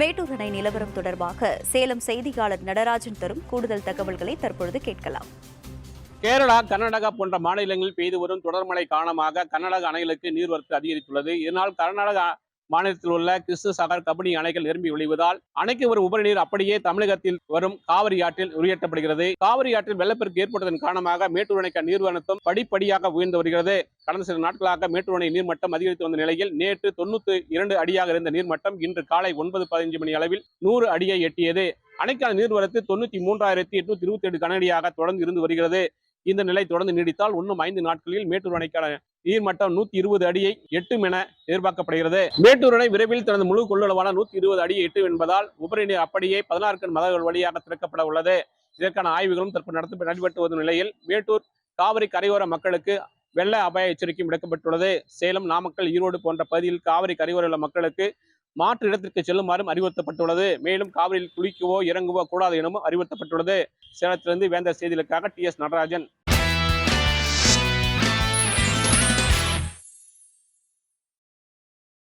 மேட்டூர் அணை நிலவரம் தொடர்பாக சேலம் செய்தியாளர் நடராஜன் தரும் கூடுதல் தகவல்களை தற்பொழுது கேட்கலாம். கேரளா, கர்நாடகா போன்ற மாநிலங்களில் பெய்து வரும் தொடர் மழை காரணமாக கர்நாடக அணைகளுக்கு நீர்வரத்து அதிகரித்துள்ளது. இதனால் கர்நாடகா மாநிலத்தில் உள்ள கிருஷ்ணசாகர், கபினி அணைகள் நிரம்பி வழிவதால் அணைக்கு வரும் உபரிநீர் அப்படியே தமிழகத்தில் வரும் காவிரி ஆற்றில் உயர்த்தப்படுகிறது. காவிரி ஆற்றில் வெள்ளப்பெருக்கு ஏற்பட்டதன் காரணமாக மேட்டூர் அணைக்கு நீர்வரத்தும் படிப்படியாக உயர்ந்து வருகிறது. கடந்த சில நாட்களாக மேட்டூர் அணை நீர்மட்டம் அதிகரித்து வந்த நிலையில் நேற்று 92 அடியாக இருந்த நீர்மட்டம் இன்று காலை 9:15 மணி அளவில் 100 அடியை எட்டியது. அணைக்கான நீர்வரத்து 93,827 கனஅடியாக தொடர்ந்து இருந்து வருகிறது. இந்த நிலை தொடர்ந்து நீடித்தால் இன்னும் 5 நாட்களில் மேட்டூர் அணைக்கான நீர்மட்டம் 120 அடியை எட்டும் என எதிர்பார்க்கப்படுகிறது. மேட்டூர் அணை விரைவில் தனது முழு கொள்ளளவான 120 அடியை எட்டும் என்பதால் உபரி நீர் அப்படியே 16 கண் மதகுகள் வழியாக திறக்கப்பட உள்ளது. இதற்கான ஆய்வுகளும் தற்போது நடைபெற்று வரும் நிலையில் மேட்டூர் காவிரி கரையோர மக்களுக்கு வெள்ள அபாய எச்சரிக்கையும் விடுக்கப்பட்டுள்ளது. சேலம், நாமக்கல், ஈரோடு போன்ற பகுதியில் காவிரி கரையோர உள்ள மக்களுக்கு மாற்று இடத்திற்கு செல்லுமாறும் அறிவுறுத்தப்பட்டுள்ளது. மேலும் காவிரியில் குளிக்கவோ இறங்கவோ கூடாது எனவும் அறிவுறுத்தப்பட்டுள்ளது. சேலத்திலிருந்து வேந்தர் செய்திகளுக்காக TS நடராஜன்.